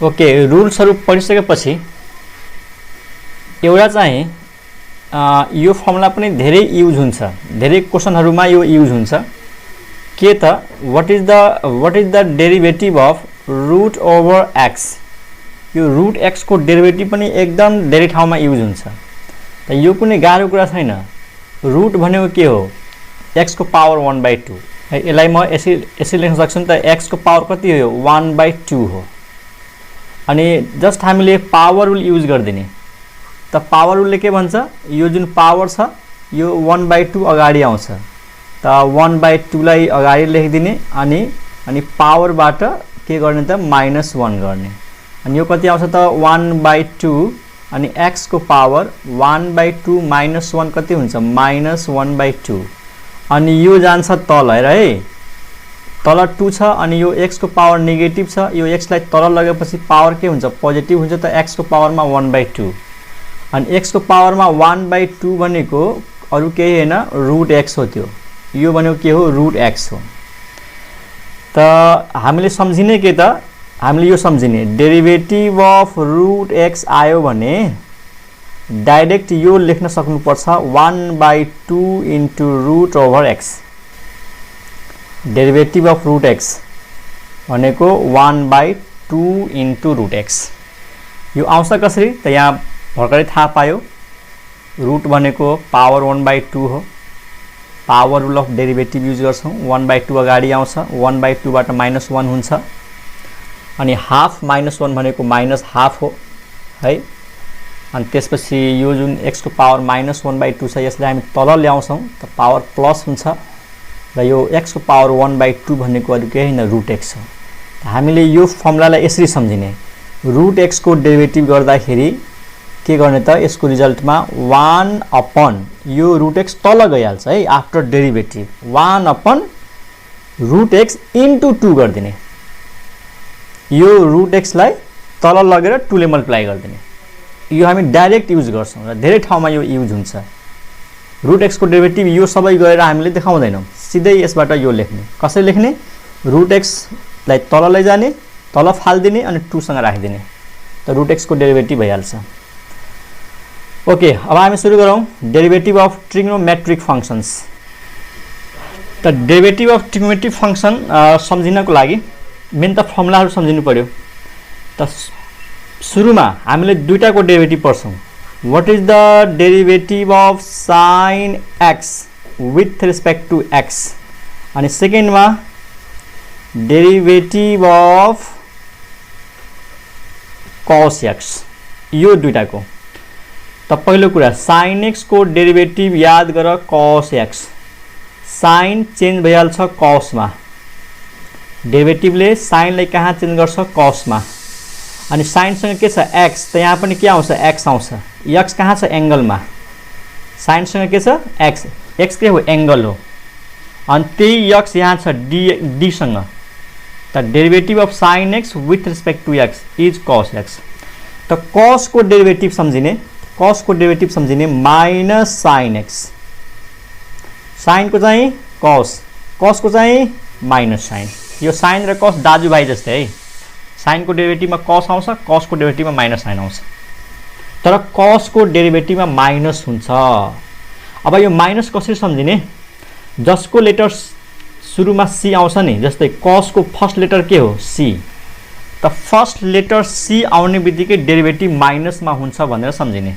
Okay, रुल्सहरु पढिसकेपछि एउटा चाहिँ यो फर्मुला पनि धेरै युज हुन्छ, धेरै क्वेशनहरुमा यो युज हुन्छ। के त what is the derivative of root over x। यो रूट x को डेरिभेटिभ पनि एकदम धेरै ठाउँमा युज हुन्छ। त यो कुनै गाह्रो कुरा छैन। रूट भनेको के हो? x को पावर 1/2। यसलाई म यसरी लेख्न सक्छु नि त, x को पावर कति हो? 1/2 हो। अनि जस्ट हामीले पावर रुल युज गर्दिने। त पावर रुलले के भन्छ? यो जुन पावर छ यो 1/2 अगाडि आउँछ। त 1/2 लाई अगाडि लेखिदिने अनि पावरबाट के गर्ने त -1 गर्ने। अनि यो कति आउँछ त 1/2 अनि x को पावर 1/2 - 1 कति हुन्छ? -1/2। अनि यो जान्छ तल हेर है, तल 2 छ अनि यो x को पावर नेगेटिभ छ, यो x लाई तल लगेपछि पावर के हुन्छ? पोजिटिभ हुन्छ। त x को पावरमा 1/2 अनि x को पावरमा 1/2 भनेको अरु केही हैन, रूट x हो। त्यो यो भनेको के हो? रूट x हो। त हामीले सम्झिने के त? हामीले यो सम्झिने डेरिभेटिभ अफ रूट x आयो भने डाइरेक्ट यो लेख्न सक्नुपर्छ 1/2 into root over x। Derivative of root x भनेको 1/2 इन्टु रूट x। यो आउँछ कसरी? त यहाँ भर्खरै थाहा पायो, रूट भनेको पावर 1/2 हो। Power rule of derivative use गर्छौं। 1/2 अगाडि आउँछ, 1/2 बाट -1 हुन्छ। अनि हाफ -1 भनेको -हाफ हो है। अनि त्यसपछि यो जुन x को पावर -1/2 छ यसलाई हामी तल ल्याउँछौं त पावर प्लस हुन्छ र यो x को पावर 1/2 भनेको अरु केही हैन, रूट x हो। हामीले यो फर्मुलालाई यसरी सम्झिने, रूट x को डेरिभेटिभ गर्दाखेरि के गर्ने त? यसको रिजल्टमा 1 यो रूट x तल गइहाल्छ है। After derivative 1 root x into 2 गर्दिने। यो रूट x लाई तल लगेर 2 ले मल्टिप्लाई गर्दिने। यो हामी डाइरेक्ट युज गर्छौं र धेरै ठाउँमा यो युज हुन्छ। रूट x को डेरिभेटिभ यो सबै गएर हामीले देखाउँदैनौं, सिधै यसबाट यो लेख्ने। कसरी लेख्ने? रूट x लाई तल लैजाने, तल फाल्दिने अनि 2 सँग राखिदिने। त रूट x को डेरिभेटिभ भइहाल्छ। ओके, अब हामी सुरु गरौं डेरिभेटिभ अफ ट्रिग्नोमेट्रिक फंक्शन्स। त डेरिभेटिभ अफ ट्रिग्नोमेट्रिक फंक्शन सम्झिनको लागि मेन त फर्मुलाहरु सम्झिनु पर्यो। त सुरुमा हामीले दुईटाको डेरिभेटिभ पढ्छौं। What is the derivative of sin x with respect to x। अनि सेकेन्डमा डेरिभेटिभ अफ cos x। यो दुईटाको त पहिलो कुरा sin x को डेरिभेटिभ याद गर cos x। sin चेन्ज भइहाल्छ cos मा, डेरिभेटिभले sin लाई कहाँ चेन्ज गर्छ? cos मा। अनि sin सँग के छ? x। त यहाँ पनि के आउँछ? x आउँछ। x कहाँ छ? एंगलमा। sin सँग के छ? x। x के हो? एंगल हो। अनि त्यही x यहाँ छ d सँग। त derivative of sin x with respect to x is cos x। त cos को डेरिभेटिभ सम्झिने, cos को डेरिभेटिभ सम्झिने माइनस sin x। sin को चाहिँ cos, cos को चाहिँ माइनस sin। यो sin र cos दाजुभाइ जस्तै है। sin को डेरिभेटिभमा cos आउँछ, cos को डेरिभेटिभमा माइनस sin आउँछ। तर cos को डेरिभेटिभमा माइनस हुन्छ। अब यो माइनस कसरी सम्झिने? जसको लेटर सुरुमा c आउँछ नि, जस्तै cos को फर्स्ट लेटर के हो? c। त फर्स्ट लेटर c आउने बित्तिकै डेरिभेटिभ माइनसमा हुन्छ भनेर सम्झिने।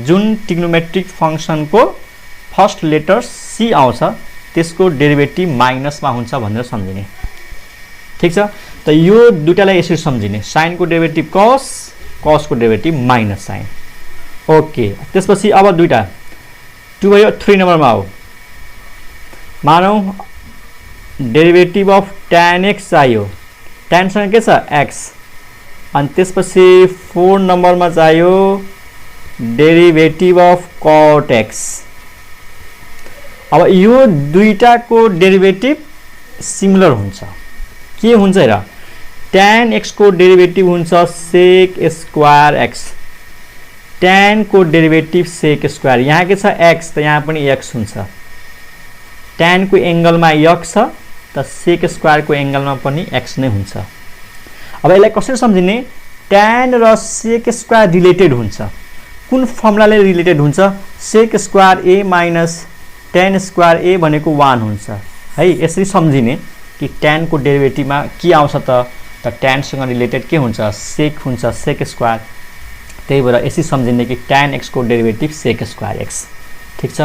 जुन ट्रिग्नोमेट्रिक फंक्शनको फर्स्ट लेटर c आउँछ त्यसको डेरिभेटिभ माइनसमा हुन्छ भनेर सम्झिने। ठीक छ? त यो दुईटालाई यसरी सम्झिने, sin को डेरिभेटिभ cos, cos को डेरिभेटिभ माइनस sin। ओके, त्यसपछि अब दुईटा 2 भयो। 3 नम्बरमा आऊ। मानौ डेरिभेटिभ अफ tan x चाहियो। tan सँग के छ? x। अनि त्यसपछि 4 नम्बरमा चाहियो डेरिभेटिभ अफ cot x। अब यो दुईटाको डेरिभेटिभ सिमिलर हुन्छ। के हुन्छ हेर? tan x को डेरिभेटिभ हुन्छ sec स्क्वायर x। tan को डेरिभेटिभ sec स्क्वायर। यहाँ के छ? x। त यहाँ पनि x हुन्छ। tan को एंगलमा x छ, त sec स्क्वायर को एंगलमा पनि x नै हुन्छ। अब यसलाई कसरी सम्झिने, tan र sec स्क्वायर रिलेटेड हुन्छ, कुन फर्मुलाले रिलेटेड हुन्छ, sec square a minus tan square a भनेको 1 हुन्छ है। यसरी सम्झिने कि tan को डेरिभेटिभमा के आउँछ त tan सँग रिलेटेड के हुन्छ, sec हुन्छ, sec स्क्वायर, त्यही भएर यसरी सम्झिने कि tan x को डेरिभेटिभ sec स्क्वायर x, ठीक छ।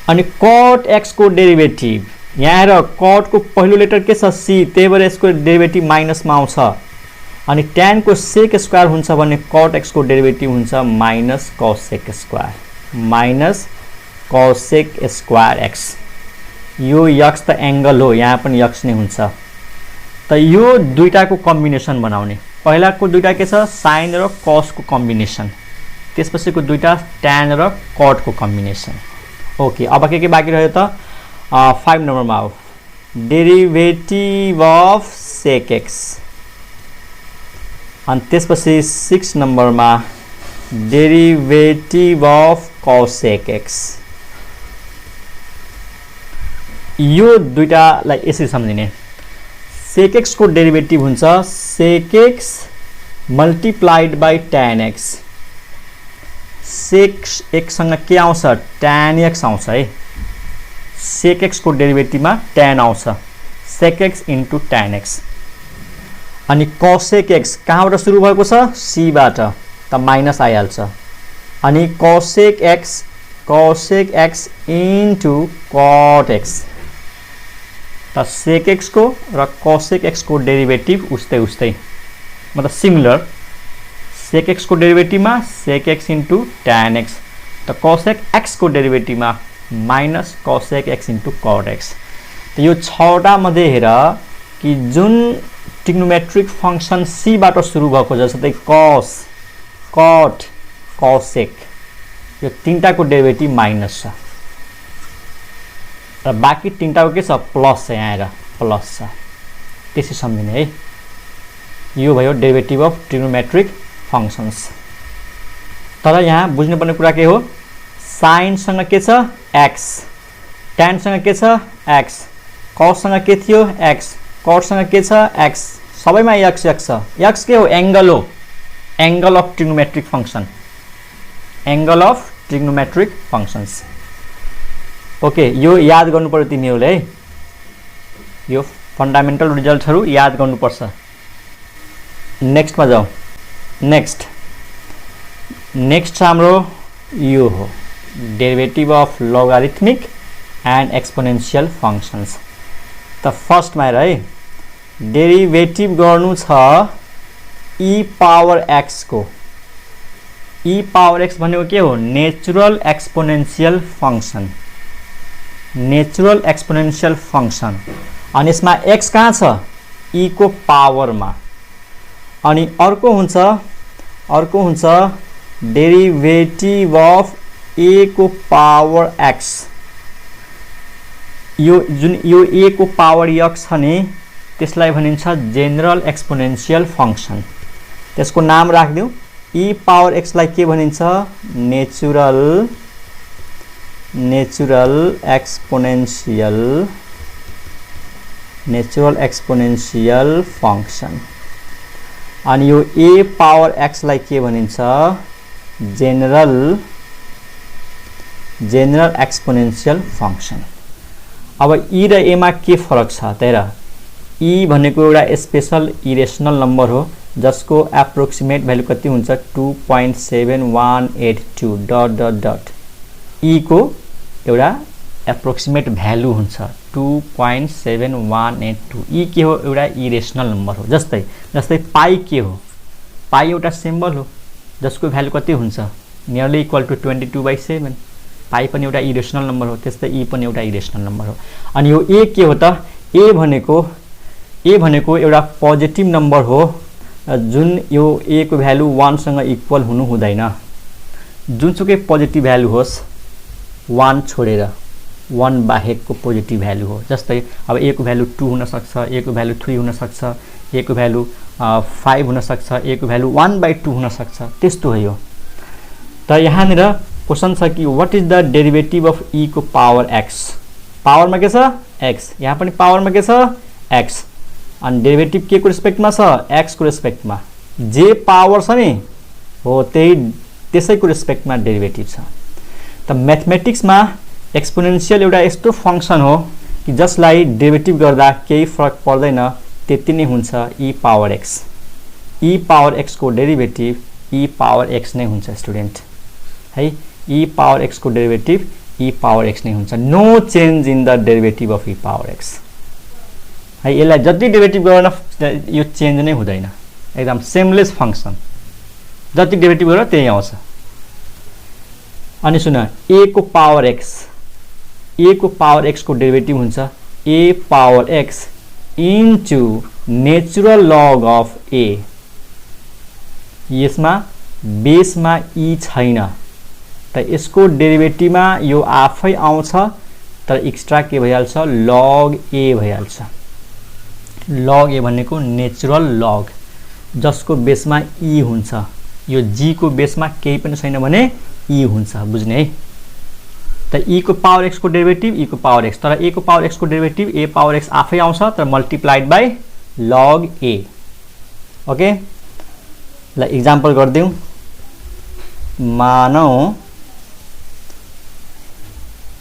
अनि cot x को डेरिभेटिभ यहाँ र cot को पहिलो लेटर के छ c, त्यही भएर यसको डेरिभेटिभ माइनसमा आउँछ। अनि tan को sec स्क्वायर हुन्छ भने cot x को डेरिभेटिभ हुन्छ minus cosec square, minus cosec square x। यो x त एंगल हो, यहाँ पनि x नै हुन्छ। त यो दुईटाको कम्बिनेसन बनाउने, पहिलाको दुईटा के छ, sin र cos को कम्बिनेसन, त्यसपछिको दुईटा tan र cot को कम्बिनेसन। ओके, अब के बाँकी रह्यो त, 5 नम्बरमा हो डेरिभेटिभ अफ sec x, अनि त्यसपछि 6 नम्बरमा डेरिभेटिभ अफ cosec x। यो दुईटालाई यसरी सम्झिने, sec x को डेरिभेटिभ हुन्छ sec x multiplied by tan x। sec x सँग के आउँछ, tan x आउँछ है। sec x को डेरिभेटिभमा tan आउँछ, sec x into tan x। अनि cosec x कहाँबाट सुरु भएको छ, c बाट, त माइनस आइहाल्छ। अनि cosec x into cot x, त sec x को र cosec x को डेरिभेटिभ उस्तै उस्तै, मतलब सिमिलर। sec x को डेरिभेटिभमा sec x into tan x, त cosec x को डेरिभेटिभमा minus cosec x into cot x। त यो 6वटा मध्ये हेर कि जुन ट्रिग्नोमेट्रिक फंक्सन c बाट सुरु भएको जस्तै cos, cot, cosec, यो तीनटाको डेरिभेटिभ माइनस छ, र बाँकी तीनटाको के छ, प्लस छ, यहाँ आएर प्लस छ, त्यसै सम्झिने है। यो भयो डेरिभेटिभ अफ ट्रिग्नोमेट्रिक फंक्शन्स। तर यहाँ बुझ्नुपर्ने कुरा के हो, sin सँग के छ, x, tan सँग के छ, x, cos सँग के थियो, x, cot सँग के छ, x, सबैमा x छ। x के हो, एंगल हो, angle of trigonometric function, angle of trigonometric functions. Okay, यो याद गर्नु पर्यो तिमीहरूले है, यो फन्डामेन्टल रिजल्टहरु याद गर्नुपर्छ। नेक्स्टमा जाऊ। नेक्स्ट हाम्रो यो हो derivative of logarithmic and exponential functions. त फर्स्टमा हेर है, डेरिभेटिभ गर्नु छ e पावर x को। e पावर x भनेको के हो, natural exponential function, natural exponential function. अनि यसमा x कहाँ छ, e को पावरमा। अनि अर्को हुन्छ डेरिभेटिभ अफ a को पावर x। यो जुन यो a को पावर x छ नि, त्यसलाई भनिन्छ जेनरल एक्सपोनेन्शियल फंक्शन। त्यसको नाम राख्दियौ, e पावर x लाई के भनिन्छ, नेचुरल एक्सपोनेन्शियल फंक्शन। अनि यो a पावर x लाई के भनिन्छ, जेनरल एक्सपोनेन्शियल फंक्शन। अब e र a मा के फरक छ त हेर, e भनेको एउटा स्पेशल इरेशनल नम्बर हो जसको एप्रोक्सिमेट भ्यालु कति हुन्छ, 2.7182 डट डट डट। e को एउटा एप्रोक्सिमेट भ्यालु हुन्छ 2.7182। e के हो, एउटा इरेशनल नम्बर हो। जस्तै पाई के हो, पाई एउटा सिम्बल हो जसको भ्यालु कति हुन्छ, नियरली इक्वल टु 22/7। पाई पनि एउटा इरेशनल नम्बर हो, त्यस्तै e पनि एउटा इरेशनल नम्बर हो। अनि यो a के हो त, a भनेको एउटा पोजिटिभ नम्बर हो जुन यो a को भ्यालु 1 सँग इक्वल हुनु हुँदैन। जुनसुकै पोजिटिभ भ्यालु होस्, 1 छोडेर 1 बाहेकको पोजिटिभ भ्यालु हो। जस्तै अब a को भ्यालु 2 हुन सक्छ, a को भ्यालु 3 हुन सक्छ, a को भ्यालु 5 हुन सक्छ, a को भ्यालु 1/2 हुन सक्छ, त्यस्तो हो यो। त यहाँनिर क्वेशन छ कि what is the derivative of e को पावर x। पावरमा के छ, x, यहाँ पनि पावरमा के छ, x। अनि डेरिभेटिभ के को रेस्पेक्टमा छ, x को रेस्पेक्टमा। जे पावर छ नि हो त्यसैको रेस्पेक्टमा डेरिभेटिभ छ। त म्याथमेटिक्समा एक्सपोनेन्शियल एउटा यस्तो फंक्सन हो कि जसलाई डेरिभेटिभ गर्दा केही फरक पर्दैन, त्यति नै हुन्छ e power x। e power x को डेरिभेटिभ e पावर x नै हुन्छ स्टुडेन्ट है। e पावर x को डेरिभेटिभ e पावर x नै हुन्छ। No change in the derivative of e power x है। यसलाई जति डेरिभेटिभ गर्न यो चेन्ज नै हुँदैन, एकदम सेमलेस फंक्सन, जति डेरिभेटिभ गर त्यही आउँछ। अनि सुन a को पावर x, a को पावर x को डेरिभेटिभ हुन्छ a power x into natural log of a। यसमा बेसमा e छैन त यसको डेरिभेटिभमा यो आफै आउँछ, तर एक्स्ट्रा के भइहाल्छ, लग a भइहाल्छ। लग a भनेको नेचुरल लग जसको बेसमा e हुन्छ। यो g को बेसमा केही पनि छैन भने e हुन्छ, बुझ्ने है। त e को पावर x को डेरिभेटिभ e को पावर x, तर a को पावर x को डेरिभेटिभ a पावर x आफै आउँछ, तर multiplied by log a। Okay, ल इक्जाम्पल गर्दिउँ। मानौ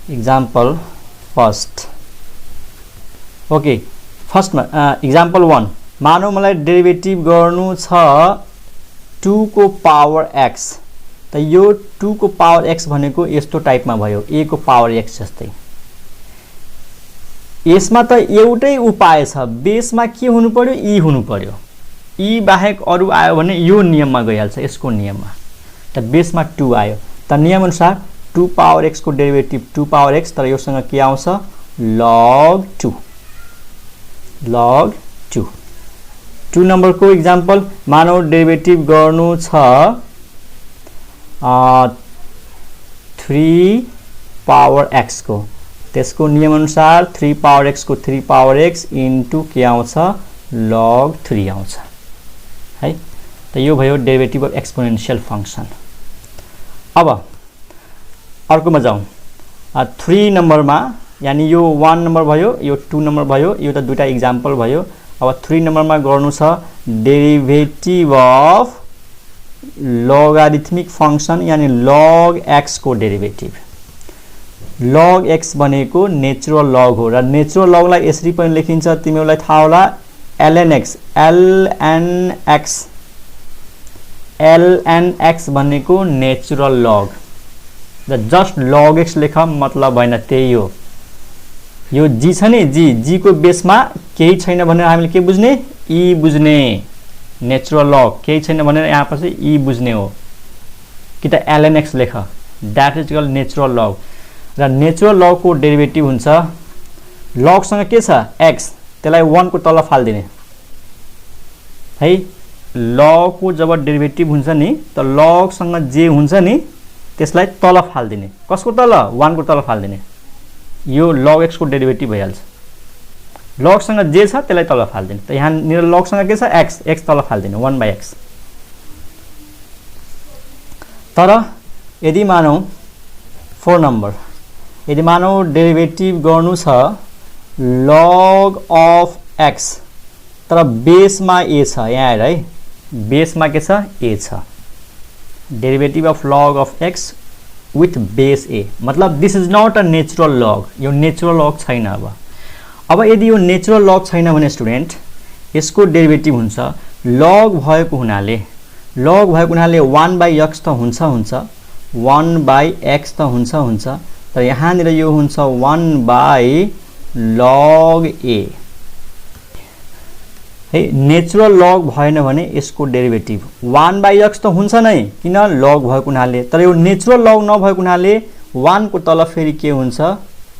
इक्जाम्पल फर्स्ट। ओके, फर्स्टमा इक्जाम्पल 1। मानौ मलाई डेरिभेटिभ गर्नु छ 2 को पावर x। त यो 2 को पावर x भनेको यस्तो टाइपमा भयो, a को पावर x जस्तै। यसमा त एउटै उपाय छ, बेसमा के हुनु पर्यो, e हुनु पर्यो। e बाहेक अरु आयो भने यो नियममा गइहाल्छ, यसको नियममा। त बेसमा 2 आयो, त नियम अनुसार 2 पावर x को डेरिभेटिभ 2 पावर x, तर योसँग के आउँछ, log 2। log 2। 2 नम्बरको इक्जाम्पल, मानौ डेरिभेटिभ गर्नु छ 3 पावर x को। त्यसको नियम अनुसार 3 पावर x को 3 पावर x इन्टु के आउँछ, log 3 आउँछ है। त यो भयो डेरिभेटिभ अफ एक्सपोनेन्शियल फंक्सन। अब अर्कोमा जाउँ। 3 नम्बरमा, यानी यो 1 नम्बर भयो, यो 2 नम्बर भयो, यो त दुईटा इक्जाम्पल भयो। अब 3 नम्बरमा गर्नु छ डेरिभेटिभ अफ लोगारिथमिक फंक्सन, यानी log x को डेरिभेटिभ। log x भनेको नेचुरल लग हो, र नेचुरल लगलाई यसरी पनि लेखिन्छ, तिमीहरूलाई थाहा होला, ln x। ln x, ln x भनेको नेचुरल लग, र जस्ट log x लेख मतलब हैन, त्यही हो। यो g छ नि, g को बेसमा केही छैन भनेर हामीले के बुझ्ने, e बुझ्ने। नेचुरल लग केही छैन भनेर यहाँ पछि e बुझ्ने हो कि त ln x लेख, द्याट इज कल्ड नेचुरल लग। र नेचुरल लग को डेरिभेटिभ हुन्छ, लग सँग के छ, x, त्यसलाई 1 को तल फाल्दिने है। लग को जब डेरिभेटिभ हुन्छ नि, त लग सँग जे हुन्छ नि त्यसलाई तल फाल्दिने। कसको तल, 1 को तल फाल्दिने। यो log x को डेरिभेटिभ भइहाल्छ। लग सँग जे छ त्यसलाई तल फाल्दिने। त यहाँ निर लग सँग के छ, x तल फाल्दिने, 1/x। तर यदि मानौ 4 नम्बर, यदि मानौ डेरिभेटिभ गर्नु छ log अफ x, तर बेसमा a छ, यहाँ हेर है, बेसमा के छ, a छ। Derivative of log of x with base a, मतलब this is not a natural log, यो नेचुरल लग छैन। अब यदि यो नेचुरल लग छैन भने स्टुडेन्ट, यसको डेरिभेटिभ हुन्छ लग भएको हुनाले, 1/x त हुन्छ, 1/x त हुन्छ, तर यहाँनिर यो हुन्छ 1/log a है। नेचुरल लग भएन भने यसको डेरिभेटिभ 1/x त हुन्छ नै, किन, लग भएको हुनाले। तर यो नेचुरल लग नभएको हुनाले 1 को तल फेरि के हुन्छ,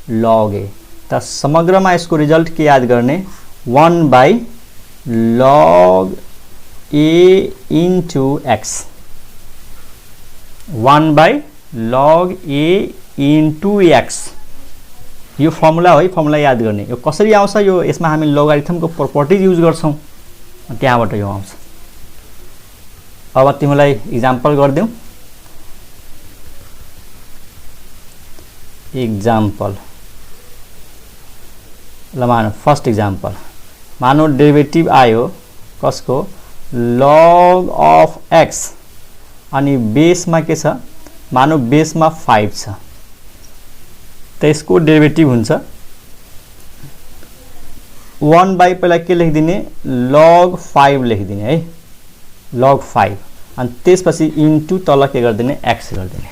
log a। त समग्रमा यसको रिजल्ट के याद गर्ने, 1/log a into x, 1/log a into x। यो फर्मुला हो, फर्मुला याद गर्ने। यो कसरी आउँछ, यो यसमा हामी लोगारिथमको प्रोपर्टिज युज गर्छौं, त्यहाँबाट यो आउँछ। अब तिमीलाई इक्जाम्पल गर्दिउँ। इक्जाम्पल ल मान फर्स्ट इक्जाम्पल मानौ डेरिभेटिभ आयो कसको log of x अनि बेसमा के छ मानौ बेसमा 5 छ त्यसको डेरिभेटिभ हुन्छ 1 बाइ पहिला के लेखिदिने log 5 लेखिदिने है log 5 अनि त्यसपछि इन्टु तल के गर्दिने x गर्दिने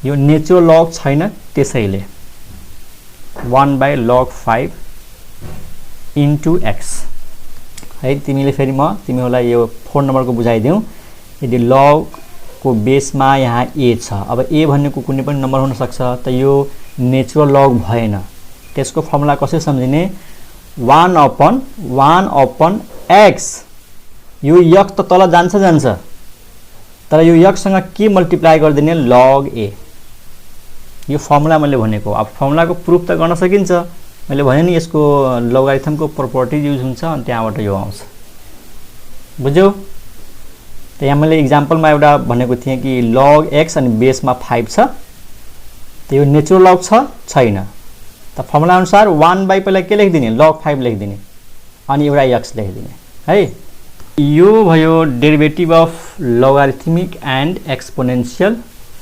यो नेचुरल लग छैन त्यसैले 1 बाइ log 5 इन्टु x है तिमीले फेरि म तिमीलाई यो 4 नम्बरको बुझाइदिउँ यदि log को बेसमा यहाँ a छ अब a भनेको कुनै पनि नम्बर हुन सक्छ त यो नेचुरल लग भएन त्यसको फर्मुला कसरी सम्झिने 1 अपन x यो x त तल जान्छ तर यो x सँग के मल्टिप्लाई गरिदिने log a यो फर्मुला मैले भनेको अब फर्मुलाको प्रुफ त गर्न सकिन्छ मैले भने नि यसको लोगारिथमको प्रोपर्टिज युज हुन्छ अनि त्यहाँबाट यो आउँछ बुझ्यौ त यहाँ मैले एक्जाम्पलमा एउटा भनेको थिएँ कि log x अनि बेसमा 5 छ त यो नेचुरल लग छैन त फर्मुला अनुसार 1 बाइ पहिला के लेखिदिने log 5 लेखिदिने अनि एउटा x लेखिदिने है यो भयो derivative of logarithmic and exponential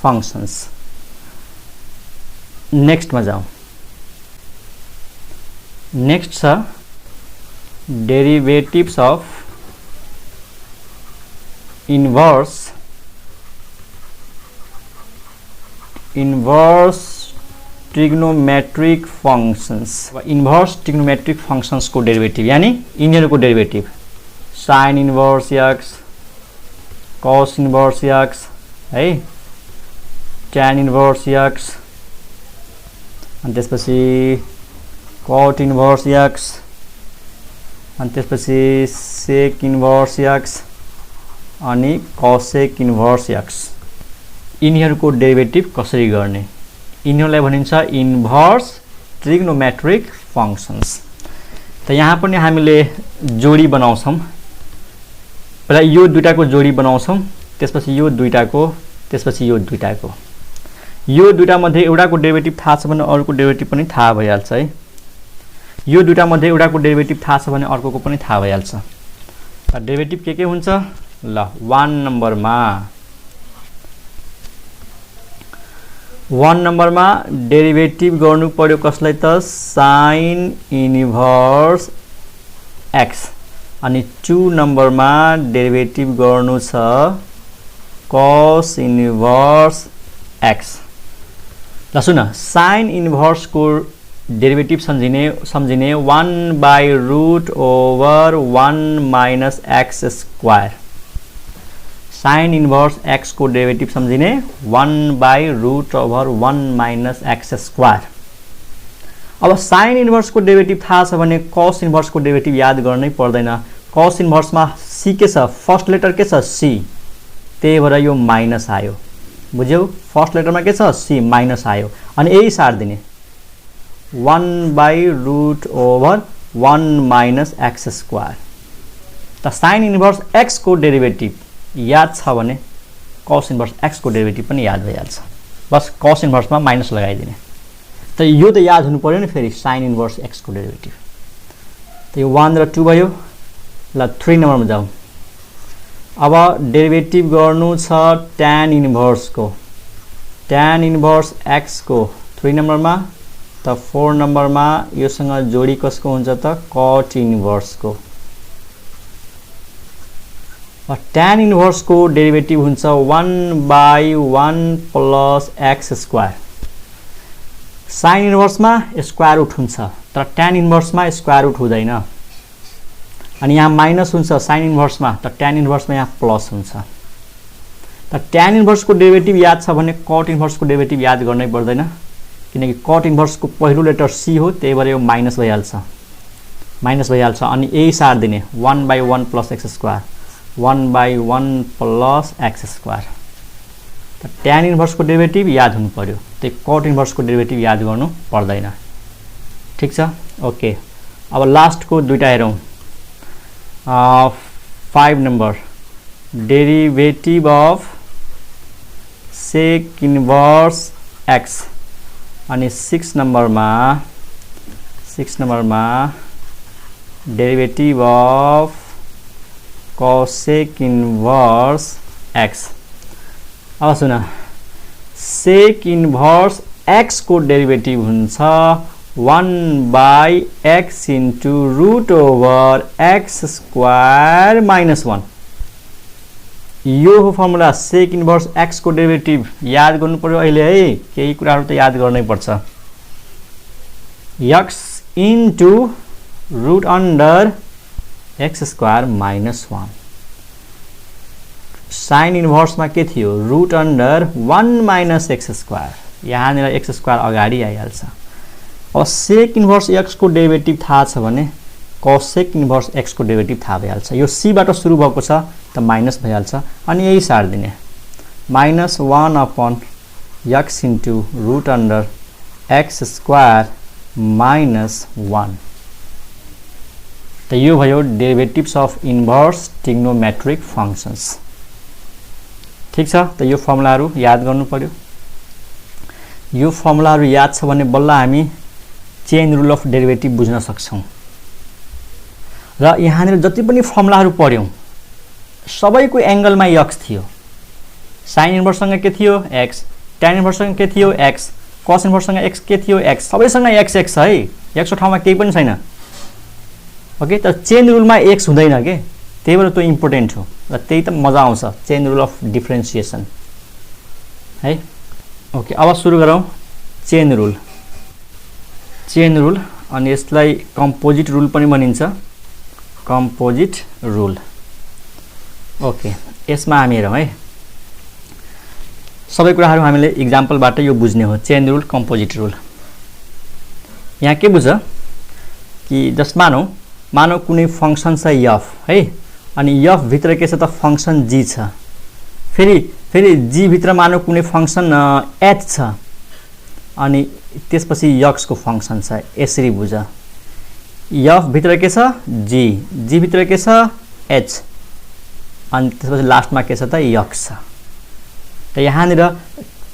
functions next मा जाउँ नेक्स्ट छ derivatives of inverse trigonometric functions inverse trigonometric functions को डेरिभेटिभ यानी यिनीहरुको derivative sin inverse x cos inverse x है tan इन्भर्स x अनि त्यसपछि cot इन्भर्स x अनि त्यसपछि sec इन्भर्स x अनि cosec इन्भर्स x यिनीहरुको डेरिभेटिभ कसरी गर्ने यिनीहरुलाई भनिन्छ इन्भर्स ट्रिग्नोमेट्रिक फंक्शन्स त यहाँ पनि हामीले जोडी बनाउँछौं पहिला यो दुईटाको जोडी बनाउँछौं त्यसपछि यो दुईटाको त्यसपछि यो दुईटाको यो दुईटा मध्ये एउटाको डेरिभेटिभ थाहा छ भने अरुको डेरिभेटिभ पनि थाहा भइहाल्छ है यो दुईटा मध्ये एउटाको डेरिभेटिभ थाहा छ भने अर्कोको पनि थाहा भइहाल्छ त डेरिभेटिभ के हुन्छ ल 1 नम्बरमा डेरिभेटिभ गर्नु पर्यो कसलाई त sin इन्भर्स x अनि 2 नम्बरमा डेरिभेटिभ गर्नु छ cos इन्भर्स x ल सुन sin इन्भर्स को डेरिभेटिभ सम्झिने 1 by root over 1 minus x square sin inverse x को डेरिभेटिभ सम्झिने 1 by root over 1 minus x square अब sin इन्भर्स को डेरिभेटिभ थाहा छ भने cos इन्भर्स को डेरिभेटिभ याद गर्नै पर्दैन cos इन्भर्समा c के छ फर्स्ट लेटर के छ c त्यही भएर यो माइनस आयो बुझ्यौ फर्स्ट लेटरमा के छ c माइनस आयो अनि यही सार दिने 1 by root over 1 minus x square त sin इन्भर्स x को डेरिभेटिभ याद छ भने cos इन्भर्स x को डेरिभेटिभ पनि याद भइहाल्छ बस cos इन्भर्समा माइनस लगाइदिने त यो त याद हुनु पर्यो नि फेरि sin इन्भर्स x को डेरिभेटिभ त यो 1 र 2 भयो ल 3 नम्बरमा जाउँ अब डेरिभेटिभ गर्नु छ tan इन्भर्स को tan इन्भर्स x को 3 नम्बरमा त 4 नम्बरमा योसँग जोडी कसको हुन्छ त cot इन्भर्स को tan इन्भर्स को डेरिभेटिभ हुन्छ 1 by 1 plus x square sin इन्भर्समा स्क्वायर रुट हुन्छ तर tan इन्भर्समा स्क्वायर रुट हुँदैन अनि यहाँ माइनस हुन्छ sin इन्भर्समा त tan इन्भर्समा यहाँ प्लस हुन्छ त tan इन्भर्स को डेरिभेटिभ याद छ भने cot इन्भर्स को डेरिभेटिभ याद गर्नै पर्दैन किनकि cot इन्भर्स को पहिलो लेटर c हो त्यही भएर यो माइनस भइहाल्छ अनि यही सार दिने 1 by 1 plus x square 1 by 1 plus x square त tan इन्भर्स को डेरिभेटिभ याद हुनु पर्यो त्यही cot इन्भर्स को डेरिभेटिभ याद गर्नु पर्दैन ठीक छ ओके अब लास्ट को दुईटा हेरौं 5 number derivative of sec inverse x अनि 6 नम्बरमा derivative of cosec inverse x। अब सुन, सेक इन्भर्स x को डेरिभेटिभ हुन्छ 1/x into root over x square minus 1। यो हो फर्मुला। सेक इन्भर्स x को डेरिभेटिभ याद गर्नु पर्यो अहिले है, केही कुराहरु त याद गर्नै पर्छ। x into root under x square minus 1। Sine इन्भर्समा के थियो? Root under 1 minus x square. यहाँनिर x स्क्वायर अगाडि आइहाल्छ। अब सेक इन्भर्स x को डेरिभेटिभ थाहा छ भने कोसेक इन्भर्स x को डेरिभेटिभ थाहा भइहाल्छ। यो c बाट सुरु भएको छ त माइनस भइहाल्छ अनि यही सार दिने। Minus 1 upon x into root under x square minus 1। त यो भयो derivatives of inverse trigonometric functions. ठीक छ, त यो फर्मुलाहरु याद गर्नु पर्यो। यो फर्मुलाहरु याद छ भने बल्ल हामी चेन रुल अफ डेरिभेटिभ बुझ्न सक्छौं। र यहाँनिर जति पनि फर्मुलाहरु पढ्यौं सबैको एंगलमा x थियो। साइन इन्भर्स सँग के थियो? x। tan इन्भर्स सँग के थियो? x। cos इन्भर्स सँग x के थियो? x। सबैसँग x x है। x को ठाउँमा केही पनि छैन। ओके, त चेन रुलमा x हुँदैन के, त्यही भएर त्यो इम्पोर्टेन्ट हो र त्यही त मजा आउँछ चेन रुल अफ डिफरेन्सिएसन है। ओके, अब सुरु गरौँ चेन रुल। चेन रुल अनि यसलाई कम्पोजिट रुल पनि भनिन्छ, कम्पोजिट रुल। ओके, यसमा हामी हेरौँ है। सबै कुराहरु हामीले एक्जाम्पलबाट यो बुझ्ने हो। Chain rule, composite rule. यहाँ के बुझ कि जस्ट मानौ कुनै फंक्सन छ f है, अनि f भित्र के छ त फंक्सन g छ। फेरि g भित्र मानौ कुनै फंक्सन h छ अनि त्यसपछि x को फंक्सन छ। यसरी बुझ, f भित्र के छ? g भित्र के छ? h अनि त्यसपछि लास्टमा के छ त? x छ। त यहाँनिर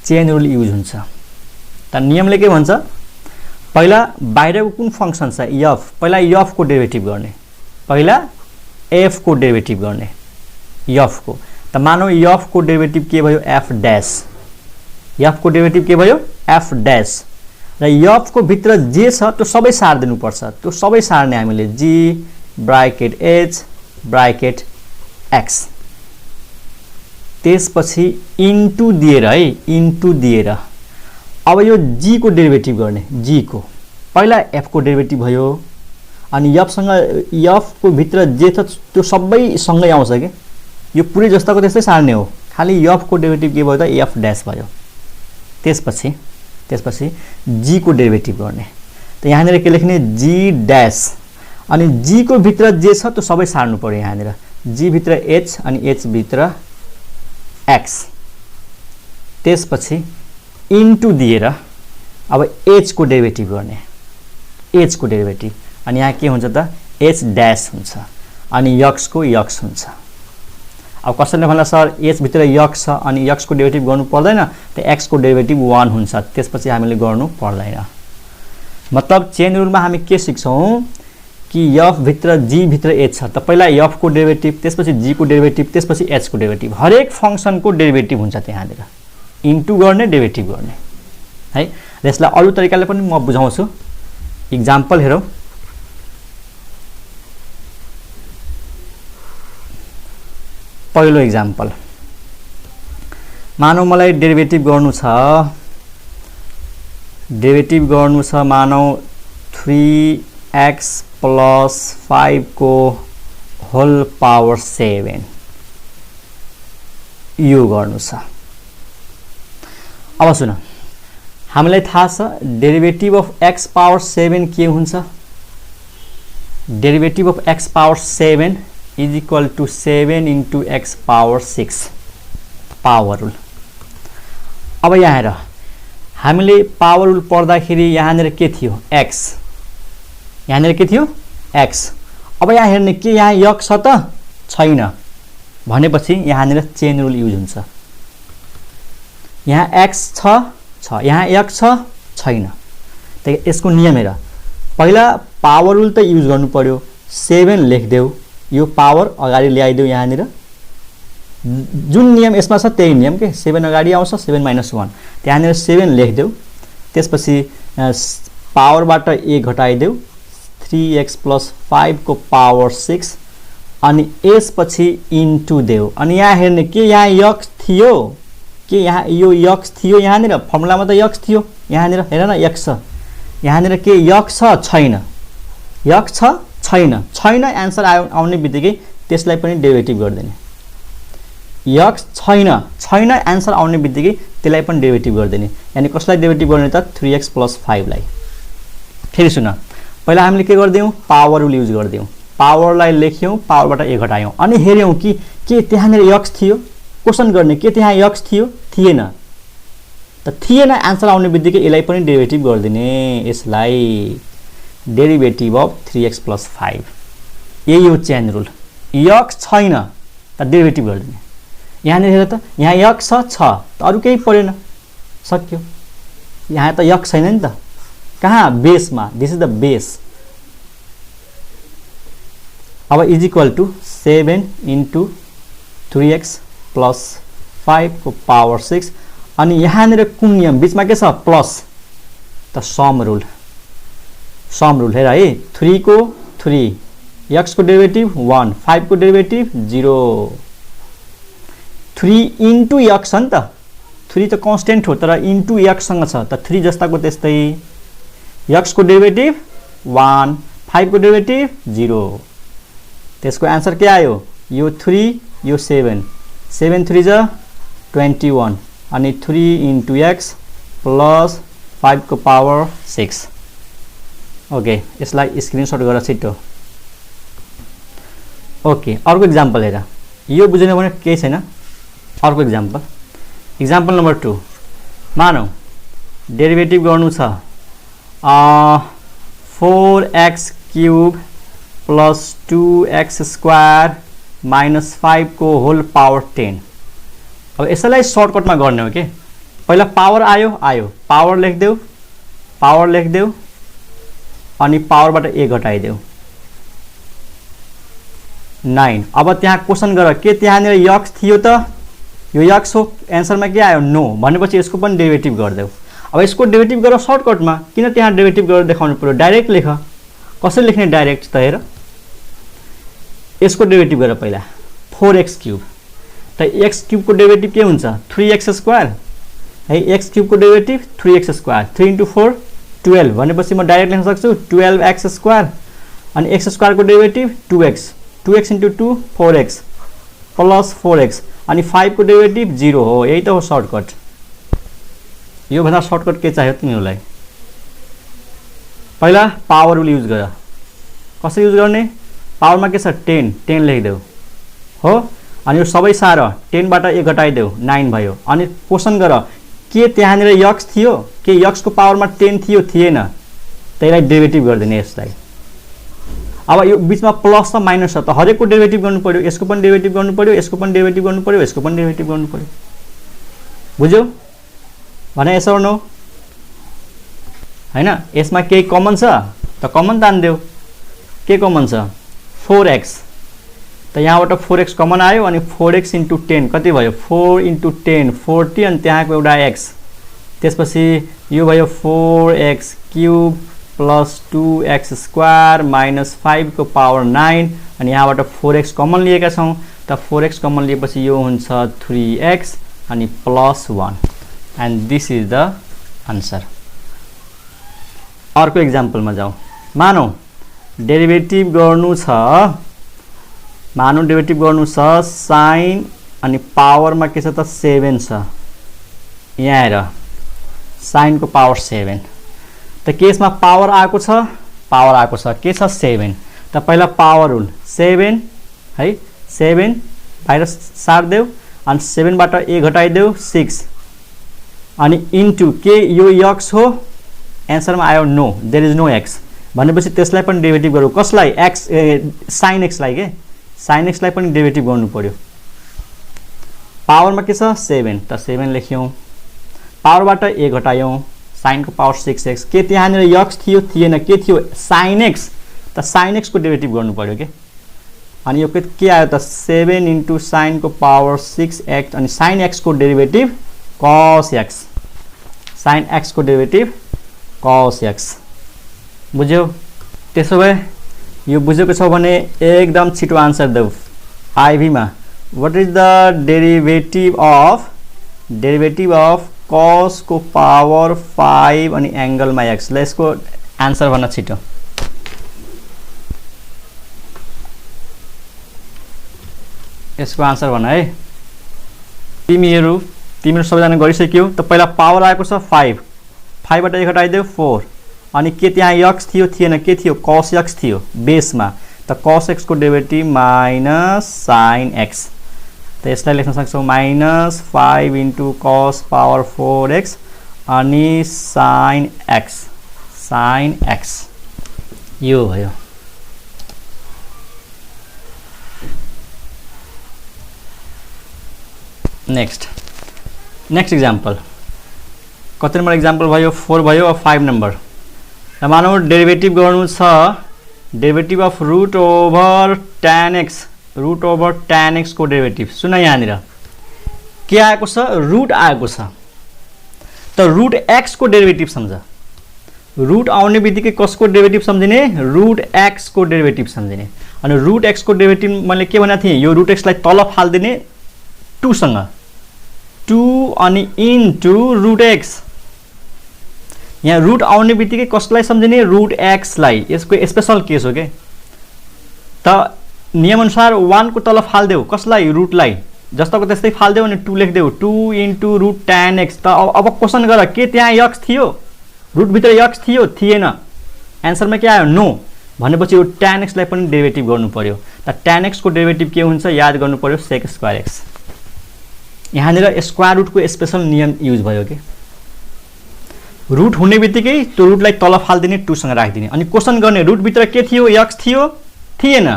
चेन रुल युज हुन्छ। त नियमले के भन्छ? पहिला बाहिरको कुन फंक्सन छ f, पहिला f को डेरिभेटिभ गर्ने, पहिला f को डेरिभेटिभ गर्ने f को। त मानौ f को डेरिभेटिभ के भयो? f dash. f को डेरिभेटिभ के भयो? f dash. र f को भित्र जे छ त्यो सबै सार दिनु पर्छ। त्यो सबै सार्ने हामीले g bracket h bracket x, त्यसपछि इन्टु दिएर है, इन्टु दिएर अब यो g को डेरिभेटिभ गर्ने। g को पहिला f को डेरिभेटिभ भयो अनि f सँग f को भित्र जे छ त्यो सबै सँगै आउँछ के, यो पुरै जस्ताको त्यस्तै सार्ने हो। खाली f को डेरिभेटिभ के भयो त? f डैश भयो। त्यसपछि g को डेरिभेटिभ गर्ने। त यहाँनिर के लेख्ने? g डैश अनि g को भित्र जे छ त्यो सबै सार्नु पर्यो। यहाँनिर g भित्र h अनि h भित्र x, त्यसपछि इन्टु दिएर अब h को डेरिभेटिभ गर्ने, h को डेरिभेटिभ। अनि यहाँ के हुन्छ त? h डैश हुन्छ अनि x को x हुन्छ। अब कसैले भन्ला सर h भित्र x छ अनि x को डेरिभेटिभ गर्नु पर्दैन, त x को डेरिभेटिभ 1 हुन्छ, त्यसपछि हामीले गर्नु पर्दैन। मतलब चेन रुलमा हामी के सिक्छौं कि f भित्र g भित्र h छ, त पहिला f को डेरिभेटिभ, त्यसपछि g को डेरिभेटिभ, त्यसपछि h को डेरिभेटिभ। हरेक फंक्सन को डेरिभेटिभ हुन्छ त्यहाँनिर, इन्टु गर्ने, डेरिभेटिभ गर्ने है। यसलाई अरु तरिकाले पनि म बुझाउँछु। एक्जाम्पल हेरौँ। पहिलो एक्जाम्पल, मानौ मलाई डेरिभेटिभ गर्नु छ, मानौ 3x प्लस 5 को होल पावर 7 यो गर्नु छ। अब सुन, हामीलाई थाहा छ डेरिभेटिभ अफ x पावर 7 के हुन्छ? Derivative of x power 7 is equal to 7 into x power 6 power rule. अब यहाँ हेर, हामीले पावर रुल पढ्दाखेरि यहाँनिर के थियो? x। यहाँनिर के थियो? x। अब यहाँ हेर्ने के यहाँ x छ त? छैन भनेपछि यहाँनिर चेन रुल युज हुन्छ। यहाँ x छ, यहाँ x छैन। त यसको नियम हेर, पहिला पावर रुल त युज गर्नु पर्यो, 7 लेखिदेऊ, यो पावर अगाडि ल्याइदेऊ यहाँनिर। जुन नियम यसमा छ त्यही नियम के, 7 अगाडि आउँछ, 7 - 1 त्यहाँनिर 7 लेखिदेऊ। त्यसपछि पावरबाट a घटाइदेऊ, 3x + 5 को पावर 6 अनि यसपछि इन्टु देऊ। अनि यहाँ हेर्ने के यहाँ x थियो, के यहाँ यो x थियो, यहाँनिर फर्मुलामा त x थियो, यहाँनिर हेर न x छ, यहाँनिर के x छ छैन, x छ छैन, छैन एन्सर आउने बित्तिकै त्यसलाई पनि डेरिभेटिभ गरिदिने। x छैन, छैन एन्सर आउने बित्तिकै त्यसलाई पनि डेरिभेटिभ गरिदिने। यानी कसलाई डेरिभेटिभ गर्ने त 3x + 5 लाई। फेरि सुन, पहिला हामीले के गर्दियौँ, पावर रुल युज गर्दियौँ, पावरलाई लेख्यौँ, पावरबाट a घटायौँ अनि हेर्यौँ कि के त्यहाँनिर x थियो। क्वेसन गर्ने के त्यहाँ x थियो, थिएन, त थिएन एन्सर आउने बित्तिकै यसलाई पनि डेरिभेटिभ गरिदिने। यसलाई डेरिभेटिभ अफ 3x + 5, यही हो चेन रुल। x छैन त डेरिभेटिभ गरिदिने। यहाँनिर हेर त, यहाँ x छ त अरू केही परेन, सक्यो। यहाँ त x छैन नि त, कहाँ बेसमा, दिस इज द बेस। अब इज इक्वल टु 7 × 3x + 5 को पावर 6 अनि यहाँनिर कुन नियम बिचमा के छ, प्लस, त सम रुल, सम रुल हेर है। 3 को 3, x को डेरिभेटिभ 1, 5 को डेरिभेटिभ 0, 3 × x छ नि त, 3 त कन्स्टेन्ट हो तर इन्टु x सँग छ, त 3 जस्ताको त्यस्तै। x को डेरिभेटिभ 1, 5 को डेरिभेटिभ 0, त्यसको एन्सर के आयो, यो 3 यो 7, 7 3 जा 21 अनि 3 × x + 5 को पावर 6। ओके, यसलाई स्क्रिनशट गरेर छिटो। ओके, अर्को इक्जाम्पल हेर, यो बुझेन भने केही छैन। अर्को इक्जाम्पल, इक्जाम्पल नम्बर 2 मानौ डेरिभेटिभ गर्नु छ 4x³ + 2x² - 5 को होल पावर 10। अब यसलाई सर्टकटमा गर्ने हो के, पहिला पावर आयो, पावर लेखिदेऊ, पावर लेखिदेऊ अनि पावरबाट a घटाइदेऊ 9। अब त्यहाँ क्वेसन गर के त्यहाँनिर x थियो त, यो x हो, एन्सरमा के आयो नो, भनेपछि यसको पनि डेरिभेटिभ गरिदेऊ। अब यसको डेरिभेटिभ गर सर्टकटमा, किन त्यहाँ डेरिभेटिभ गरेर देखाउनु पर्यो, डाइरेक्ट लेख। कसरी लेख्ने डाइरेक्ट त हेर, यसको डेरिभेटिभ गर पहिला 4x³ त x³ को डेरिभेटिभ के हुन्छ 3x² है, x³ को डेरिभेटिभ 3x², 3 × 4 12 भनेपछि म डाइरेक्ट लेख्न सक्छु 12x² अनि x² को derivative 2x, 2x × 2 4x + 4x अनि 5 को डेरिभेटिभ 0 हो। यही त हो सर्टकट। यो भन्दा सर्टकट के चाहियो तिमीहरूलाई, पहिला पावर रुल युज गर। कसरी युज गर्ने, पावरमा के छ 10, 10 लेखिदेऊ हो, अनि यो सबै सार 10 बाट a घटाइदेऊ 9 भयो। अनि क्वेसन गर के त्यहाँनिर x थियो, के x को पावरमा 10 थियो, थिएन, त्यसलाई डेरिभेटिभ गरिदिने यसलाई। अब यो बिचमा प्लस र माइनस छ त हरेकको डेरिभेटिभ गर्नु पर्यो, यसको पनि डेरिभेटिभ गर्नु पर्यो, यसको पनि डेरिभेटिभ गर्नु पर्यो, यसको पनि डेरिभेटिभ गर्नु पर्यो। बुझ्यौ भने यसो नो हैन, यसमा केही कमन छ त कमन तान्देऊ। के कमन छ 4x, त यहाँबाट 4x कमन आयो अनि 4x × 10 कति भयो 4 × 10 40 अनि त्यहाँको एउटा x, त्यसपछि यो भयो 4x³ + 2x² - 5 को पावर 9 अनि यहाँबाट 4x कमन लिएका छौं, त 4x कमन लिएपछि यो हुन्छ 3x अनि +1 and this is the answer. अर्को इक्जाम्पलमा जाउँ, मानौ डेरिभेटिभ गर्नु छ, मानौ डेरिभेटिभ गर्नु छ साइन अनि पावरमा के छ त 7 छ, यहाँ हेर साइन को पावर 7, त केसमा पावर आएको छ, पावर आएको छ के छ 7, त पहिला पावर रुल 7 है, 7 बाहिर सार्देऊ अनि 7 बाट a घटाइदेऊ 6 अनि इन्टु के यो x हो, एन्सरमा आयो no, there is no x भनेपछि त्यसलाई पनि डेरिभेटिभ गरौँ। कसलाई x sin x लाई के, sin x लाई पनि डेरिभेटिभ गर्नु पर्यो। पावरमा के छ 7, त 7 लेख्यौं, पावरबाट a घटायौं, sin को पावर 6x, के त्यहाँनिर x थियो, थिएन, के थियो sin x, त sin x को डेरिभेटिभ गर्नु पर्यो के अनि यो के आयो त 7 इन्टु sin को पावर 6x अनि sin x को derivative cos x sin x को डेरिभेटिभ cos x बुझ्यौ त्यसो भए यो बुझेको छ भने एकदम छिटो आन्सर देऊ आईभी मा what is the derivative of cos को पावर 5 अनि एंगल मा x ल यसको आन्सर भन्न छिटो यसको आन्सर भन है तिमीहरु सबैजना गरिसक्यौ त पहिला पावर आएको छ 5 5 बाट 1 हटाइदेऊ 4 अनि के त्यहाँ x थियो थिएन के थियो cos x थियो बेसमा त cos x को डेरिभेटिभ माइनस sin x त यसलाई लेख्न सक्छौ minus 5 into cos power 4x अनि sin x यो भयो नेक्स्ट एक्जाम्पल कति नम्बर एक्जाम्पल भयो 4 भयो अब 5 नम्बर मानौ डेरिभेटिभ गर्नु छ derivative of root over tan x को डेरिभेटिभ सुन यहाँनिर के आएको छ रुट आएको छ त रुट x को डेरिभेटिभ सम्झ रुट आउने बित्तिकै कसको डेरिभेटिभ सम्झिने रुट x को डेरिभेटिभ सम्झिने अनि रुट x को डेरिभेटिभ मैले के भनेको थिएँ यो रुट x लाई तल फाल्दिने 2 सँग 2 अनि इन्टु रुट x यहाँ रुट आउने बित्तिकै कसलाई सम्झिने रुट x लाई यसको स्पेशल केस हो के त नियम अनुसार 1 को तल फाल्देऊ कसलाई रुट लाई जस्तोको त्यस्तै फाल्देऊ अनि 2 लेख्देऊ 2 इन्टु रुट tan x त अब क्वेशन गर के त्यहाँ x थियो रुट भित्र x थियो थिएन आन्सरमा के आयो नो भनेपछि यो tan x लाई पनि डेरिभेटिभ गर्नु पर्यो त tan x को डेरिभेटिभ के हुन्छ याद गर्नु पर्यो sec स्क्वायर x यहाँनिर स्क्वायर रुट को स्पेशल नियम युज भयो के रुट हुने बित्तिकै त्यो रुटलाई तल फाल्दिने 2 सँग राख्दिने अनि क्वेशन गर्ने रुट भित्र के थियो x थियो थिएन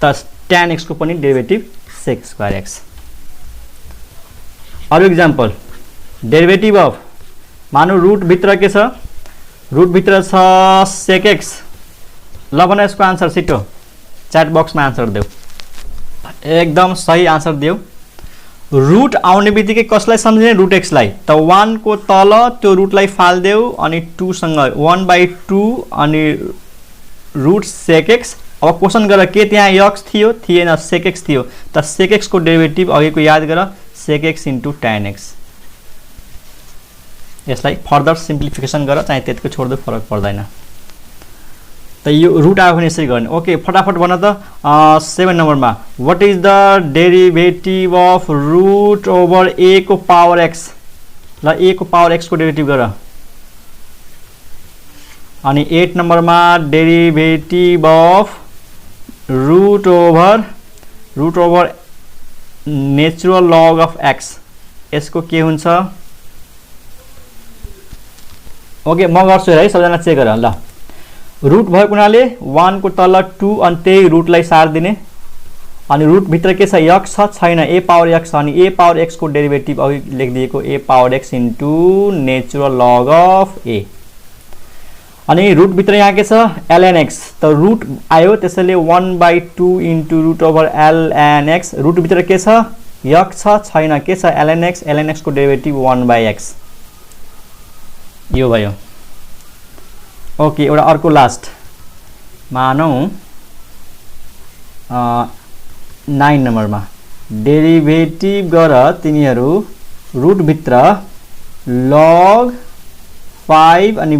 त tan x को पनि डेरिभेटिभ sec स्क्वायर x अरु एक्जाम्पल डेरिभेटिभ अफ मानौ रुट भित्र के छ रुट भित्र छ sec x ल भने यसको आन्सर छिटो च्याट बक्समा आन्सर देऊ एकदम सही आन्सर देऊ रुट आउने बित्तिकै कसलाई सम्झिने रुट x लाई त 1 को तल त्यो रुट लाई फाल्देऊ अनि 2 सँग 1/2 अनि रुट sec x अब क्वेशन गर के त्यहाँ x थियो थिएन sec x थियो त sec x को डेरिभेटिभ अघिको याद गर sec x into tan x यसलाई फर्दर सिम्प्लिफिकेसन गर चाहिँ त्यतिकै छोड्दै फरक पर्दैन त यो रुट आयो भने यसरी गर्ने ओके फटाफट भन त 7 नम्बरमा what is the derivative of root over a को पावर x ल a को पावर x को डेरिभेटिभ गर अनि 8 नम्बरमा derivative of root over natural log of x यसको के हुन्छ ओके म गर्छु है सबैजना चेक गर ल रुट भएको हुनाले 1 को तल 2 अनि त्यही रुटलाई सार दिने अनि रुट भित्र के छ x छ छैन a पावर x अनि a पावर x को डेरिभेटिभ अघि लेखिदिएको a power x into natural log of a अनि रुट भित्र यहाँ के छ ln x त रुट आयो त्यसैले 1/2 into root over ln x root भित्र के छ x छ छैन के छ ln x को डेरिभेटिभ 1/x यो भयो ओके एउटा अर्को लास्ट मानौ 9 नम्बरमा डेरिभेटिभ गर तिनीहरु रुट भित्र log 5 अनि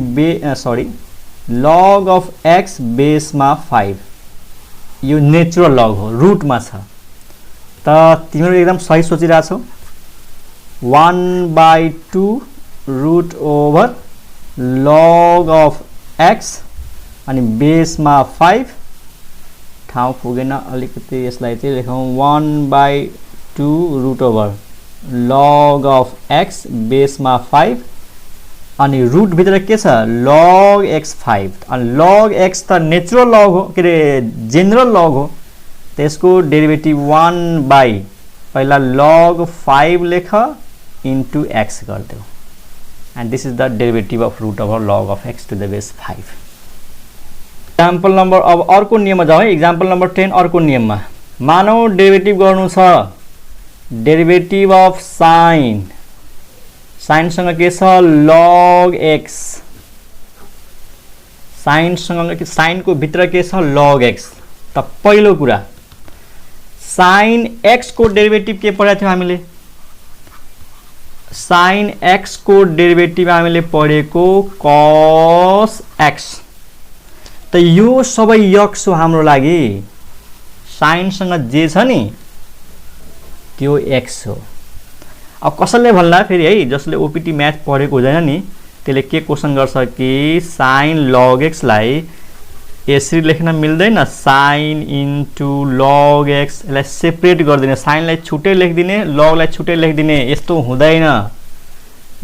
log अफ x बेसमा 5 यो नेचुरल लग हो रुटमा छ त तिमीहरु एकदम सही सोचिरा छौ 1/2 root over log of x अनि बेसमा 5 ठाउँ पुगेन अलिकति यसलाई चाहिँ लेखौं 1/2 root over log of x बेसमा 5 अनि रुट भित्र के छ log x 5 अनि log x त नेचुरल लग हो के रे जनरल लग हो त्यसको डेरिभेटिभ 1 बाइ पहिला log 5 लेख into x गर्देऊ and this is the derivative of root over log of x to the base 5 example number अब अर्को नियममा जाउँ है। एक्जाम्पल नम्बर 10 अर्को नियममा मानौ डेरिभेटिभ गर्नु छ। डेरिभेटिभ अफ साइन, साइनसँग के छ log x, साइनसँग साइनको भित्र के छ log x। त पहिलो कुरा साइन x को डेरिभेटिभ के पढेको थियौं हामीले, साइन x को डेरिभेटिभ हामीले पढेको cos x। त यो सबै x हो हाम्रो लागि, साइनसँग जे छ नि त्यो x हो। अब कसैले भन्ला फेरि है, जसले ओपीटी म्याथ पढेको हुँदैन नि त्यसले के क्वेशन गर्छ कि साइन log x लाई यसरी लेख्न मिल्दैन, साइन इन्टु log x, यसलाई सेपरेट गरिदिने, साइनलाई छुट्टै लेखिदिने लगलाई छुट्टै लेखिदिने, यस्तो हुँदैन।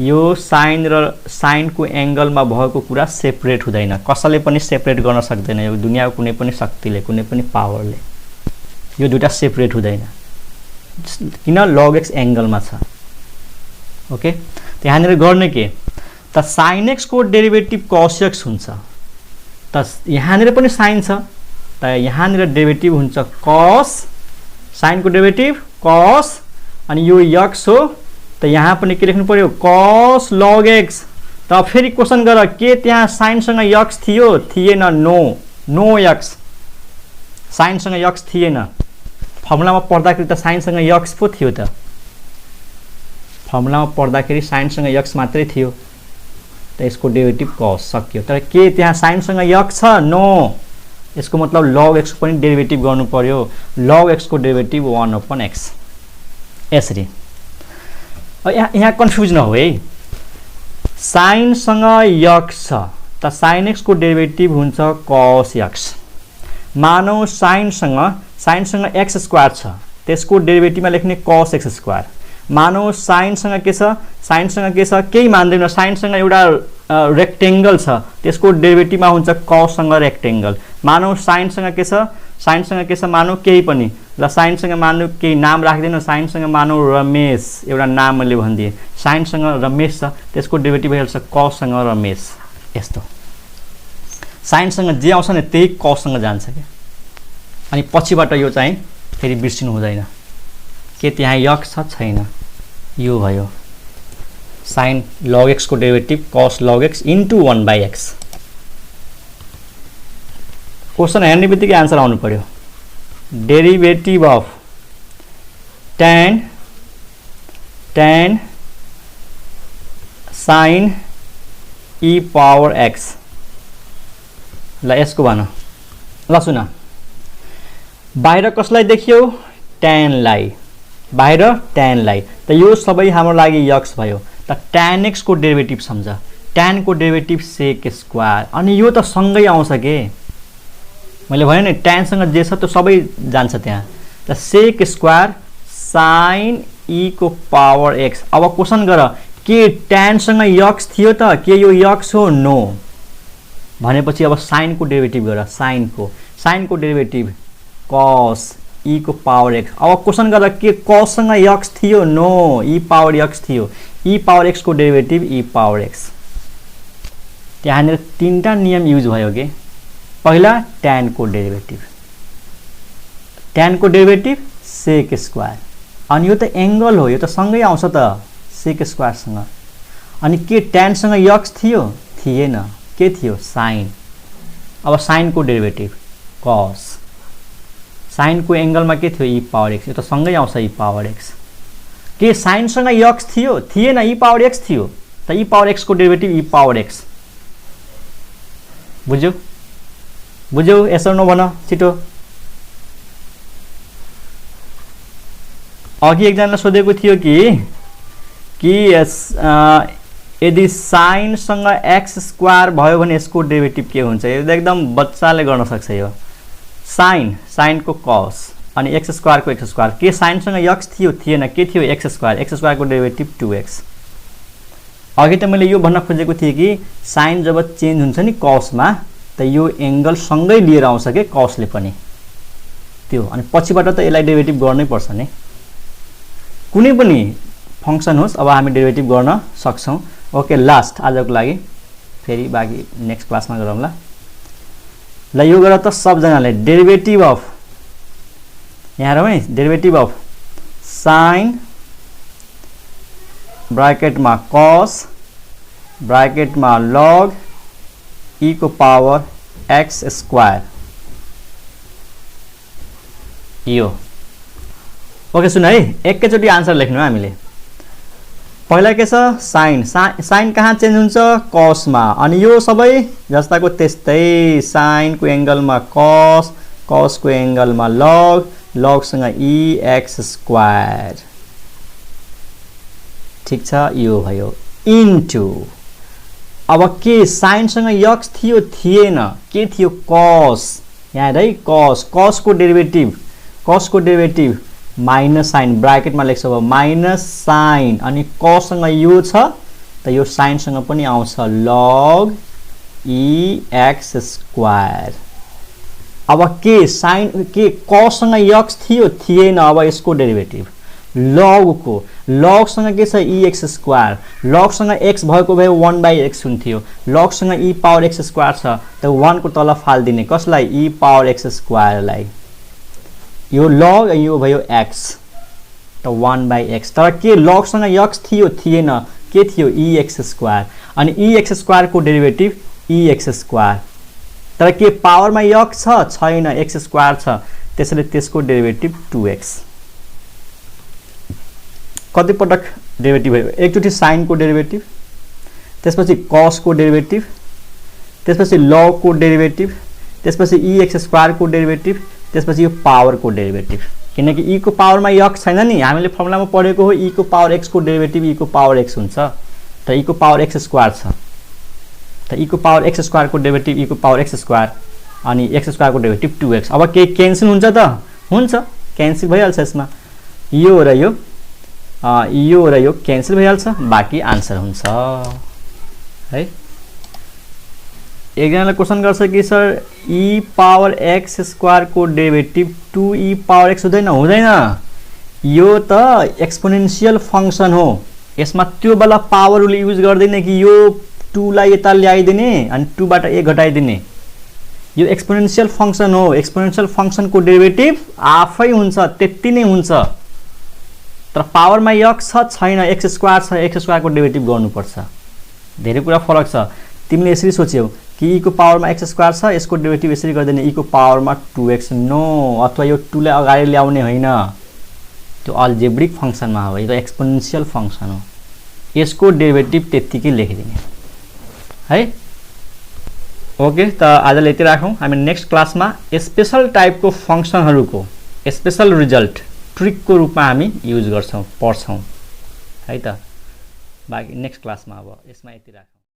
यो साइन र साइनको एंगलमा भएको कुरा सेपरेट हुँदैन, कसैले पनि सेपरेट गर्न सक्दैन। यो दुनियाको कुनै पनि शक्तिले, कुनै पनि पावरले यो दुईटा सेपरेट हुँदैन, किन log x एंगलमा छ। ओके, त्यहाँनिर गर्ने के त sin x को डेरिभेटिभ cos x हुन्छ। त यहाँनिर पनि sin छ, त यहाँनिर डेरिभेटिभ हुन्छ cos, sin को डेरिभेटिभ cos, अनि यो x हो। त यहाँ पनि के लेख्नु पर्यो cos log x। त फेरि क्वेशन गर के त्यहाँ sin सँग x थियो, थिएन, नो x, sin सँग x थिएन। फर्मुलामा पढ्दाखेरि त sin सँग x पो थियो, त फर्मुलामा पढ्दाखेरि sin सँग x मात्रै थियो, त यसको डेरिभेटिभ cos सक्यो। तर के त्यहाँ sin सँग x छ, नो। यसको मतलब log x को पनि डेरिभेटिभ गर्नु पर्यो, log x को डेरिभेटिभ 1/x। यसरी यहाँ कन्फ्युज नहो है, sin सँग x छ त sin x को डेरिभेटिभ हुन्छ cos x। मानौ sin सँग x स्क्वायर छ, त्यसको डेरिभेटिभमा लेख्ने cos x स्क्वायर। मानौ sin सँग के छ, sin सँग के छ केही मान्दैन, sin सँग एउटा रेक्टेंगल छ, त्यसको डेरिभेटिभमा हुन्छ cos सँग रेक्टेंगल। मानौ sin सँग के छ, sin सँग के छ मानौ केही पनि, ल sin सँग मानौ केही नाम राख्दैन, sin सँग मानौ रमेश, एउटा नाम मैले भनिदिए, sin सँग रमेश छ, त्यसको डेरिभेटिभ भइहाल्छ cos सँग रमेश। यस्तो sin सँग जे आउँछ नि त्यही cos सँग जान्छ के। अनि पछिबाट यो चाहिँ फेरि बिर्सिनु हुँदैन, के त्यहाँ x छ छैन, यो भयो sin log x को derivative cos log x into 1/x। Question हेर्ने बित्तिकै आन्सर आउनु पर्यो। Derivative of tan sin e power x। ल यसको भन, ल सुन, बाहिर कसलाई देखियो tan लाई, बाहिर tan लाई, त यो सबै हाम्रो लागि x भयो। त tan x को डेरिभेटिभ सम्झ, tan को डेरिभेटिभ sec स्क्वायर, अनि यो त सँगै आउँछ के, मैले भने नि tan सँग जे छ त्यो सबै जान्छ त्यहाँ। त sec स्क्वायर sin e को पावर x। अब क्वेशन गर के tan सँग x थियो त, के यो x हो, नो। भनेपछि अब sin को डेरिभेटिभ गर, sin को डेरिभेटिभ cos e को पावर x। अब क्वेशन गर के cos सँग x थियो, नो, e पावर x थियो, e पावर x को डेरिभेटिभ e पावर x। त्यहाँनिर तीनटा नियम युज भयो के। पहिला tan को डेरिभेटिभ, tan को डेरिभेटिभ sec स्क्वायर, अनि यो त एंगल हो, यो त सँगै आउँछ त sec स्क्वायर सँग। अनि के tan सँग x थियो, थिएन, के थियो sin। अब sin को डेरिभेटिभ cos, sin को एंगलमा के थियो e पावर x, यो त सँगै आउँछ e पावर x। के sin सँग x थियो, थिएन, e पावर x थियो, त e पावर x को डेरिभेटिभ e पावर x। बुझ्यौ yes or no भन छिटो। अघि एकजनाले सोधेको थियो कि यदि sin सँग x स्क्वायर भयो भने यसको डेरिभेटिभ के हुन्छ। यो एकदम बच्चाले गर्न सक्छ। यो sin को cos, अनि x स्क्वायर को x स्क्वायर, के sin सँग x थियो, थिएन, के थियो x स्क्वायर को डेरिभेटिभ 2x। अघि त मैले यो भन्न खोजेको थिएँ कि sin जब चेन्ज हुन्छ नि cos मा, त यो एंगल सँगै लिएर आउँछ के cos ले पनि त्यो, अनि पछिबाट त यसलाई डेरिभेटिभ गर्नै पर्छ नि। कुनै पनि फंक्सन होस्, अब हामी डेरिभेटिभ गर्न सक्छौं। ओके, लास्ट आजको लागि, फेरि बाँकी नेक्स्ट क्लासमा गरौँला। ल यो गर त सबजनाले डेरिभेटिभ अफ यहाँ हेरौँ है डेरिभेटिभ अफ साइन ब्राकेटमा कस ब्राकेटमा लग e को पावर x स्क्वायर यो ओके सुन है एकैचोटि आन्सर लेख्नु हामीले पहिला के छ साइन कहाँ चेन्ज हुन्छ कसमा अनि यो सबै जस्ताको त्यस्तै साइनको एंगलमा कस कसको एंगलमा लग लगसँग ex स्क्वायर ठीक छ यो भयो इन्टु अब के साइनसँग यक्स थियो थिएन के थियो कस यहाँ है कसको डेरिभेटिभ माइनस साइन ब्राकेटमा लेख्छ अब माइनस साइन अनि कससँग यो छ त यो साइनसँग पनि आउँछ लग ex स्क्वायर अब के साइन के कससँग यक्स थियो थिएन अब यसको डेरिभेटिभ लगसँग के छ ex स्क्वायर लगसँग x भएको भए 1/x हुन्थ्यो लगसँग e पावर x स्क्वायर छ त 1 को तल फाल्दिने कसलाई e पावर x स्क्वायरलाई यो लग यो भयो x त 1/x तर के लगसँग x थियो थिएन के थियो ex स्क्वायर अनि ex स्क्वायर को डेरिभेटिभ ex स्क्वायर तर के पावरमा x छैन x स्क्वायर छ त्यसैले त्यसको डेरिभेटिभ 2x कति पटक डेरिभेटिभ भयो एकचोटी साइन को डेरिभेटिभ त्यसपछि कस को डेरिभेटिभ त्यसपछि लग को डेरिभेटिभ त्यसपछि ex स्क्वायर को डेरिभेटिभ त्यसपछि यो पावर को डेरिभेटिभ किनकि e को पावरमा x छैन नि हामीले फर्मुलामा पढेको हो e को पावर x को डेरिभेटिभ e को पावर x हुन्छ त e को पावर x स्क्वायर छ त e को पावर x स्क्वायर को डेरिभेटिभ e को पावर x स्क्वायर अनि x स्क्वायर को डेरिभेटिभ 2x अब के क्यान्सल हुन्छ त हुन्छ क्यान्सल भइहाल्छ यसमा यो र यो क्यान्सल भइहाल्छ बाँकी आन्सर हुन्छ है एकजनाले क्वेसन गर्छ कि sir e power x square को डेरिभेटिभ 2e पावर x हुँदैन यो त एक्सपोनेन्शियल फंक्सन हो यसमा त्यो बेला पावरले युज गर्दैन कि यो 2 लाई यता ल्याइदिने अनि 2 बाट a घटाइदिने यो एक्सपोनेन्शियल फंक्सन हो एक्सपोनेन्शियल फंक्सन को डेरिभेटिभ आफै हुन्छ त्यति नै हुन्छ तर पावरमा x छैन x स्क्वायर छ x स्क्वायर को डेरिभेटिभ गर्नुपर्छ धेरै कुरा फरक छ तिमीले यसरी सोच्यौ कि e को पावरमा x स्क्वायर छ यसको डेरिभेटिभ यसरी गर्दैन e को पावरमा 2x नो अथवा यो 2 लाई अगाडि ल्याउने हैन त्यो अल्जेब्रिक फंक्सनमा हो यो त एक्सपोनेन्शियल फंक्सन हो यसको डेरिभेटिभ त्यतिकै लेखिदिने है ओके त आजले यति राखौं हामी नेक्स्ट क्लासमा स्पेशल टाइपको फंक्सनहरुको स्पेशल रिजल्ट ट्रिक को रूपमा हामी युज गर्छौं पढ्छौं है त बाकी नेक्स्ट क्लासमा अब यसमा यति राखौं